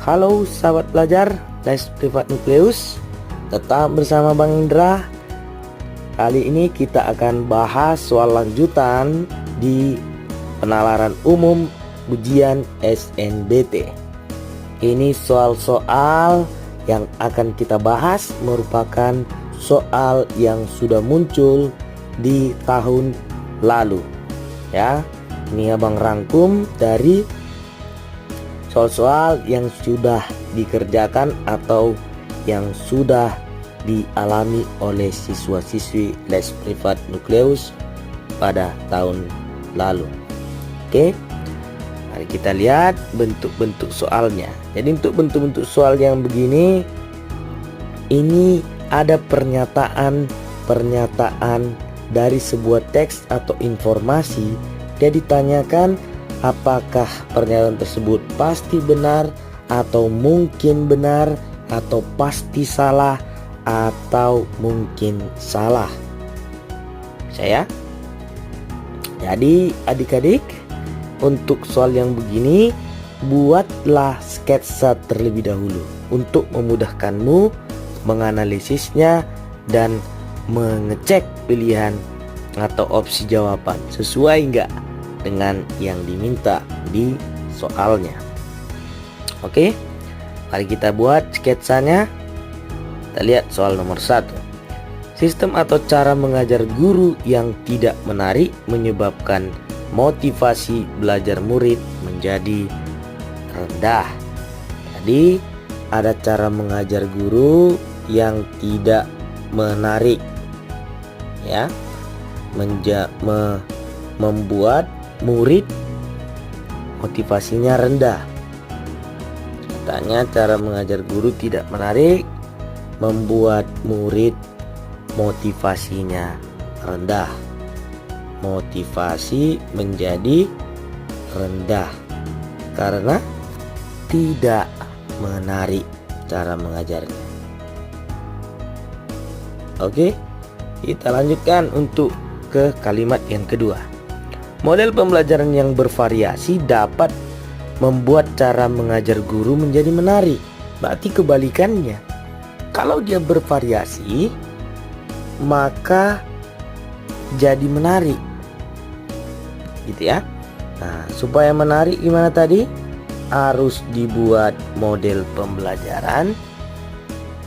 Halo sahabat belajar Les Privat Nukleus, tetap bersama Bang Indra. Kali ini kita akan bahas soal lanjutan di penalaran umum ujian SNBT. Ini soal-soal yang akan kita bahas merupakan soal yang sudah muncul di tahun lalu. Ya, ini abang rangkum dari soal-soal yang sudah dikerjakan atau yang sudah dialami oleh siswa-siswi Les Privat Nukleus pada tahun lalu. Oke, mari kita lihat bentuk-bentuk soalnya. Jadi untuk bentuk-bentuk soal yang begini, ini ada pernyataan dari sebuah teks atau informasi. Dia ditanyakan apakah pernyataan tersebut pasti benar atau mungkin benar atau pasti salah atau mungkin salah. Saya. Jadi adik-adik, untuk soal yang begini buatlah sketsa terlebih dahulu untuk memudahkanmu menganalisisnya dan mengecek pilihan atau opsi jawaban sesuai enggak dengan yang diminta di soalnya. Oke, mari kita buat sketsanya. Kita lihat soal nomor 1. Sistem atau cara mengajar guru yang tidak menarik menyebabkan motivasi belajar murid menjadi rendah. Jadi ada cara mengajar guru yang tidak menarik, ya, membuat murid motivasinya rendah. Katanya cara mengajar guru tidak menarik membuat murid motivasinya rendah. Motivasi menjadi rendah karena tidak menarik cara mengajarnya. Oke, kita lanjutkan untuk ke kalimat yang kedua. Model pembelajaran yang bervariasi dapat membuat cara mengajar guru menjadi menarik. Berarti kebalikannya. Kalau dia bervariasi, maka jadi menarik. Gitu ya. Nah, supaya menarik gimana tadi? Harus dibuat model pembelajaran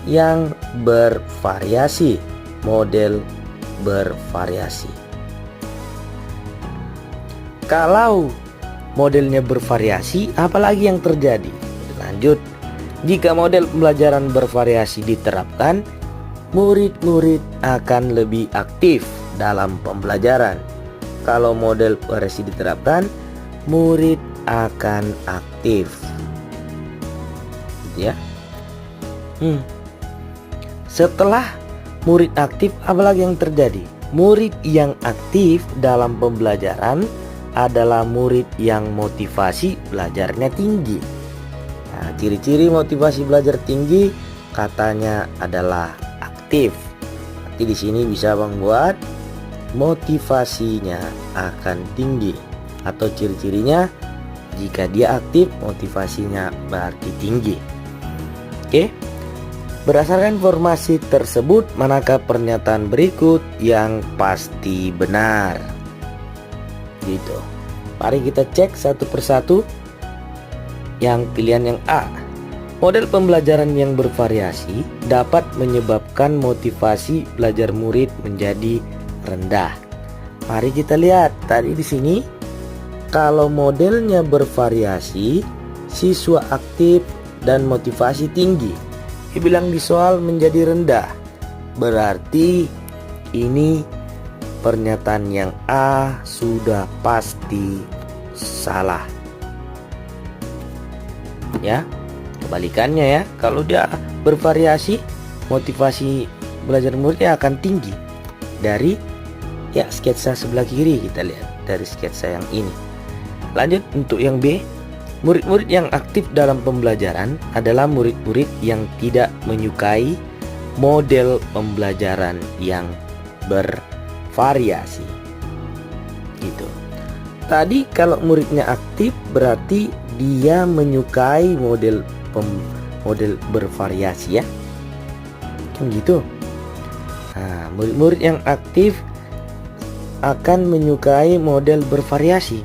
yang bervariasi. Model bervariasi. Kalau modelnya bervariasi, apalagi yang terjadi? Lanjut. Jika model pembelajaran bervariasi diterapkan, murid-murid akan lebih aktif dalam pembelajaran. Kalau model variasi diterapkan, murid akan aktif. Ya. Setelah murid aktif, apalagi yang terjadi? Murid yang aktif dalam pembelajaran adalah murid yang motivasi belajarnya tinggi. Nah, ciri-ciri motivasi belajar tinggi katanya adalah aktif. Nanti di sini bisa Bang buat motivasinya akan tinggi, atau ciri-cirinya jika dia aktif motivasinya berarti tinggi. Oke. Berdasarkan informasi tersebut, manakah pernyataan berikut yang pasti benar? Gitu. Mari kita cek satu persatu. Yang pilihan yang A. Model pembelajaran yang bervariasi dapat menyebabkan motivasi belajar murid menjadi rendah. Mari kita lihat tadi di sini. Kalau modelnya bervariasi, siswa aktif dan motivasi tinggi. Dibilang di soal menjadi rendah. Berarti ini pernyataan yang A sudah pasti salah. Ya, kebalikannya ya. Kalau dia bervariasi, motivasi belajar muridnya akan tinggi. Dari ya sketsa sebelah kiri kita lihat dari sketsa yang ini. Lanjut untuk yang B. Murid-murid yang aktif dalam pembelajaran adalah murid-murid yang tidak menyukai model pembelajaran yang bervariasi. Gitu. Tadi kalau muridnya aktif berarti dia menyukai model model bervariasi ya. Kan gitu. Nah, murid-murid yang aktif akan menyukai model bervariasi.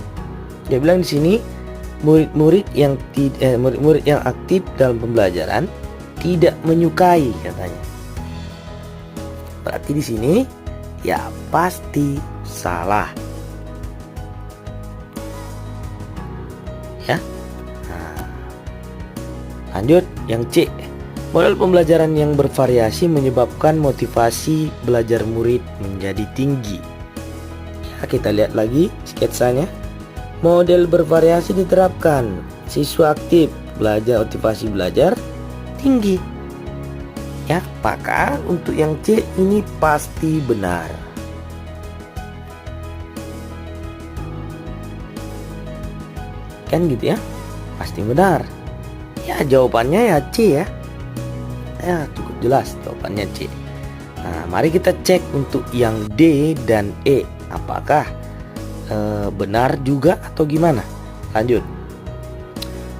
Dia bilang di sini murid-murid yang aktif dalam pembelajaran tidak menyukai katanya. Berarti di sini ya pasti salah. Ya. Nah, lanjut yang C. Model pembelajaran yang bervariasi menyebabkan motivasi belajar murid menjadi tinggi. Ya, kita lihat lagi sketsanya. Model bervariasi diterapkan, siswa aktif, motivasi belajar tinggi. Ya, maka untuk yang C ini pasti benar. Kan gitu ya, pasti benar. Ya, jawabannya ya C ya. Ya, cukup jelas jawabannya C. Nah, mari kita cek untuk yang D dan E. Apakah benar juga atau gimana? Lanjut.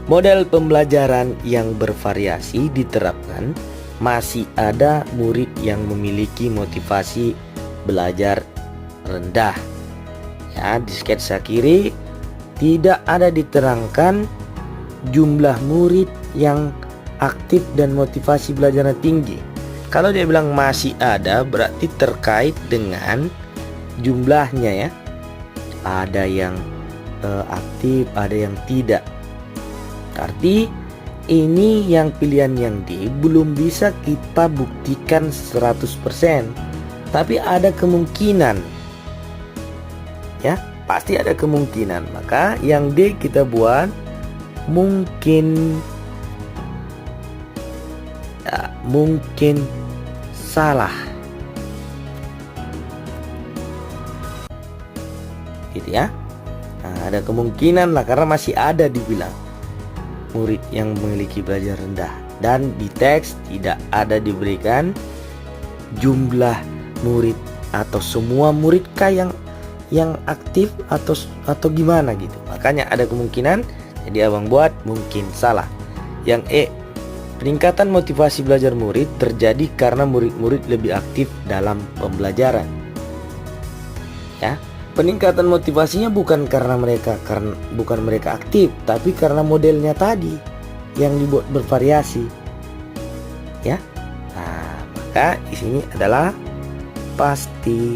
Model pembelajaran yang bervariasi diterapkan, masih ada murid yang memiliki motivasi belajar rendah. Ya, di sketsa kiri tidak ada diterangkan jumlah murid yang aktif dan motivasi belajarnya tinggi. Kalau dia bilang masih ada, berarti terkait dengan jumlahnya ya. Ada yang aktif, ada yang tidak. Arti ini yang pilihan yang D belum bisa kita buktikan 100%, tapi ada kemungkinan. Ya, pasti ada kemungkinan. Maka yang D kita buat mungkin salah. Gitu ya. Nah, ada kemungkinan lah karena masih ada dibilang murid yang memiliki belajar rendah, dan di teks tidak ada diberikan jumlah murid atau semua murid kah yang aktif atau gimana gitu. Makanya ada kemungkinan, jadi abang buat mungkin salah. Yang E, peningkatan motivasi belajar murid terjadi karena murid-murid lebih aktif dalam pembelajaran. Ya, peningkatan motivasinya bukan karena mereka aktif, tapi karena modelnya tadi yang dibuat bervariasi. Ya. Nah, maka di sini adalah pasti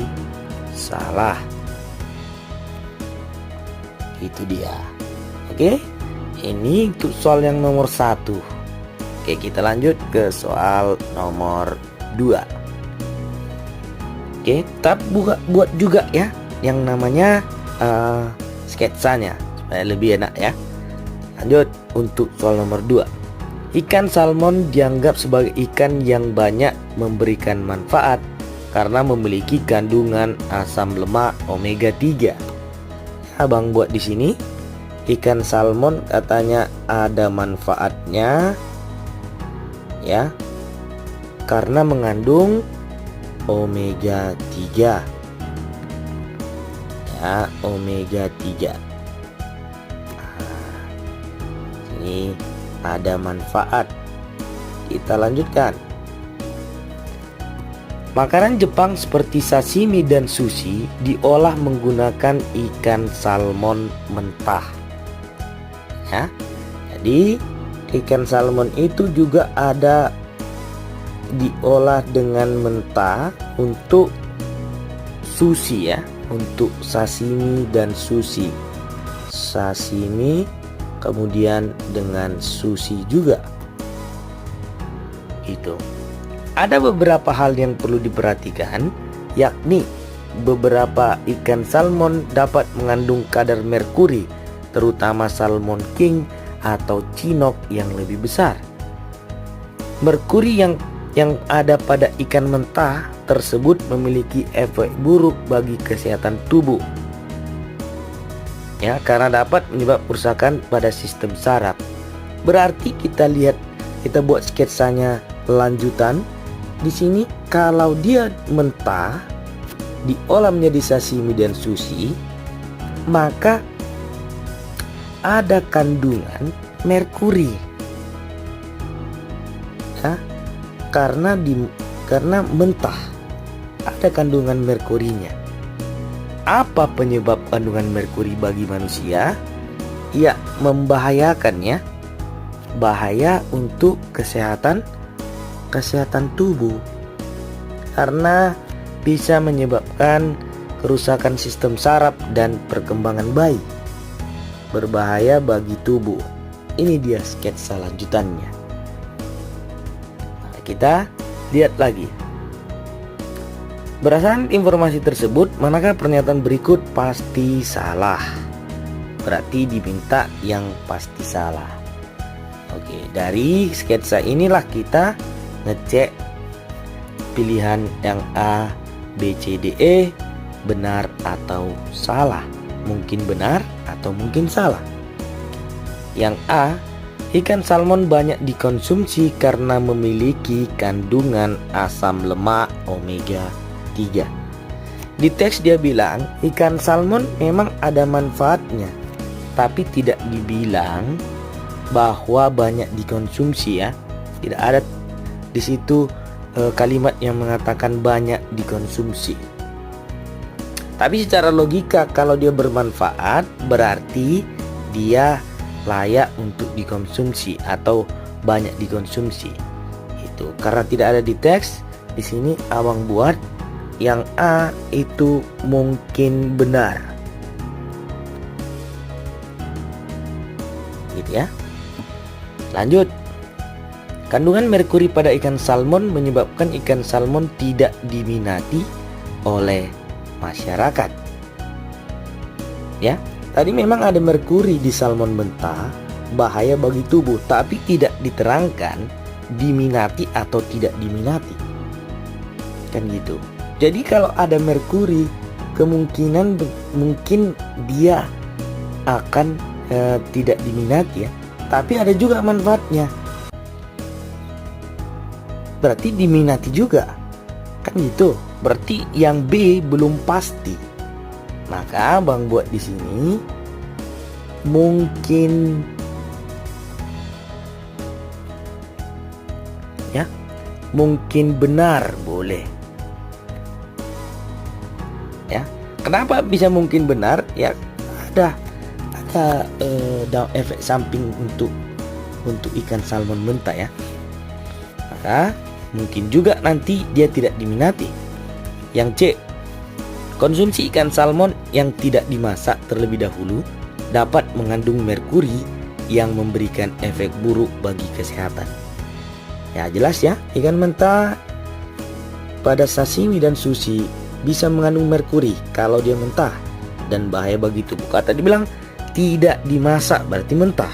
salah. Itu dia. Oke. Ini untuk soal yang nomor 1. Oke, kita lanjut ke soal nomor 2. Oke, kita buat juga ya yang namanya sketsanya supaya lebih enak ya. Lanjut untuk soal nomor 2. Ikan salmon dianggap sebagai ikan yang banyak memberikan manfaat karena memiliki kandungan asam lemak omega 3. Abang buat di sini ikan salmon katanya ada manfaatnya ya, karena mengandung omega 3 ya, omega 3. Nah, ini ada manfaat. Kita lanjutkan. Makanan Jepang seperti sashimi dan sushi diolah menggunakan ikan salmon mentah ya. Jadi ikan salmon itu juga ada diolah dengan mentah untuk sushi ya, untuk sashimi dan sushi. Sashimi kemudian dengan sushi juga. Itu. Ada beberapa hal yang perlu diperhatikan, yakni beberapa ikan salmon dapat mengandung kadar merkuri, terutama salmon king atau cinok yang lebih besar. Merkuri yang ada pada ikan mentah tersebut memiliki efek buruk bagi kesehatan tubuh. Ya, karena dapat menyebabkan kerusakan pada sistem saraf. Berarti kita buat sketsanya lanjutan. Di sini kalau dia mentah diolah menjadi sashimi dan sushi, maka ada kandungan merkuri. karena mentah, ada kandungan merkurinya. Apa penyebab kandungan merkuri bagi manusia? Ya, membahayakan ya. Bahaya untuk kesehatan tubuh. Karena bisa menyebabkan kerusakan sistem saraf dan perkembangan bayi. Berbahaya bagi tubuh. Ini dia sketsa lanjutannya. Nah, kita lihat lagi. Berdasarkan informasi tersebut, manakah pernyataan berikut pasti salah? Berarti diminta yang pasti salah. Oke, dari sketsa inilah kita ngecek pilihan yang A, B, C, D, E benar atau salah. Mungkin benar atau mungkin salah. Yang A, ikan salmon banyak dikonsumsi karena memiliki kandungan asam lemak omega 3. Di teks dia bilang ikan salmon memang ada manfaatnya, tapi tidak dibilang bahwa banyak dikonsumsi ya. Tidak ada di situ kalimat yang mengatakan banyak dikonsumsi. Tapi secara logika kalau dia bermanfaat berarti dia layak untuk dikonsumsi atau banyak dikonsumsi. Itu karena tidak ada di teks. Di sini abang buat yang A itu mungkin benar. Gitu ya. Lanjut. Kandungan merkuri pada ikan salmon menyebabkan ikan salmon tidak diminati oleh masyarakat. Ya, tadi memang ada merkuri di salmon mentah, bahaya bagi tubuh, tapi tidak diterangkan diminati atau tidak diminati. Kan gitu. Jadi kalau ada merkuri, kemungkinan mungkin dia akan tidak diminati ya. Tapi ada juga manfaatnya. Berarti diminati juga. Kan gitu. Berarti yang B belum pasti. Maka abang buat di sini mungkin ya, mungkin benar boleh. Ya, kenapa bisa mungkin benar? Ya, ada efek samping untuk ikan salmon mentah ya. Maka mungkin juga nanti dia tidak diminati. Yang C, konsumsi ikan salmon yang tidak dimasak terlebih dahulu dapat mengandung merkuri yang memberikan efek buruk bagi kesehatan. Ya jelas ya, ikan mentah pada sashimi dan sushi bisa mengandung merkuri kalau dia mentah dan bahaya bagi tubuh. Kata dibilang tidak dimasak berarti mentah.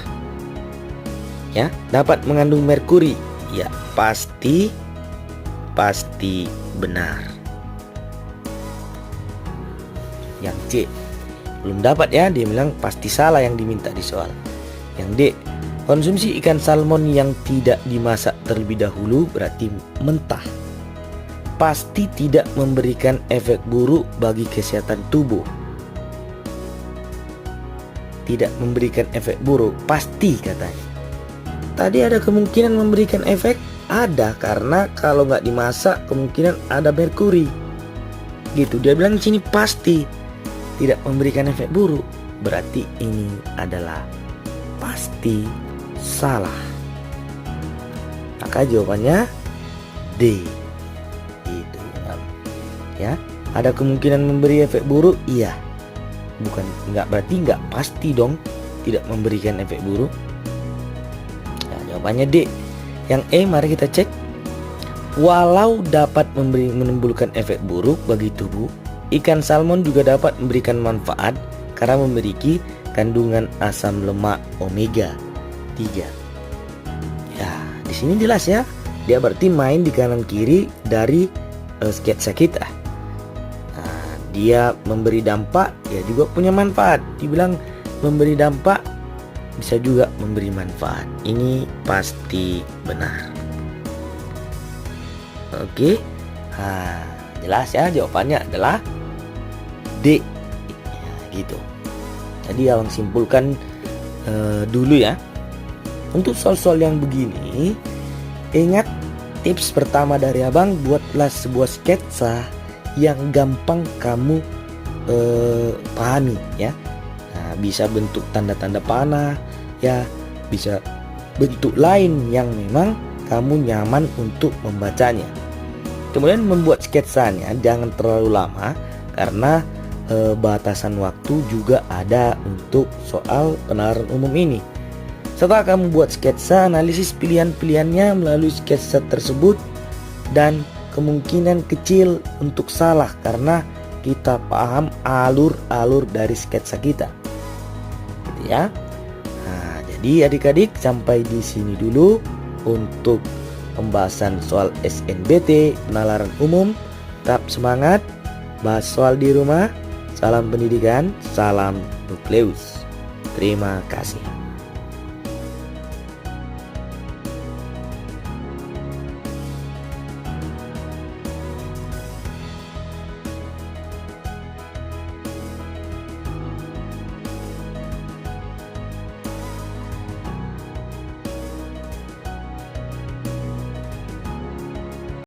Ya, dapat mengandung merkuri. Ya, pasti benar. Yang C belum dapat ya, dia bilang pasti salah yang diminta di soal. Yang D, konsumsi ikan salmon yang tidak dimasak terlebih dahulu berarti mentah, pasti tidak memberikan efek buruk bagi kesehatan tubuh. Tidak memberikan efek buruk, pasti katanya. Tadi ada kemungkinan memberikan efek, ada, karena kalau nggak dimasak kemungkinan ada merkuri. Gitu, dia bilang di sini pasti tidak memberikan efek buruk, berarti ini adalah pasti salah. Maka jawabannya D. Itu ya. Ada kemungkinan memberi efek buruk, iya. Bukan enggak, berarti enggak pasti dong tidak memberikan efek buruk. Nah, jawabannya D. Yang E mari kita cek. Walau dapat menimbulkan efek buruk bagi tubuh, ikan salmon juga dapat memberikan manfaat karena memiliki kandungan asam lemak omega 3. Ya, di sini jelas ya. Dia berarti main di kanan kiri dari sketsa kita. Nah, dia memberi dampak, ya juga punya manfaat. Dibilang memberi dampak, bisa juga memberi manfaat. Ini pasti benar. Oke. Nah, jelas ya, jawabannya adalah D. Ya, gitu. Jadi abang simpulkan dulu ya. Untuk soal-soal yang begini, ingat Tips pertama dari Abang, buatlah sebuah sketsa yang gampang kamu pahami ya. Nah, bisa bentuk tanda-tanda panah ya, bisa bentuk lain yang memang kamu nyaman untuk membacanya. Kemudian membuat sketsanya jangan terlalu lama karena batasan waktu juga ada untuk soal penalaran umum ini. Setelah kamu buat sketsa, analisis pilihan-pilihannya melalui sketsa tersebut, dan kemungkinan kecil untuk salah karena kita paham alur-alur dari sketsa kita, gitu ya. Nah, jadi adik-adik sampai di sini dulu untuk pembahasan soal SNBT penalaran umum. Tetap semangat, bahas soal di rumah. Salam pendidikan, salam nukleus. Terima kasih.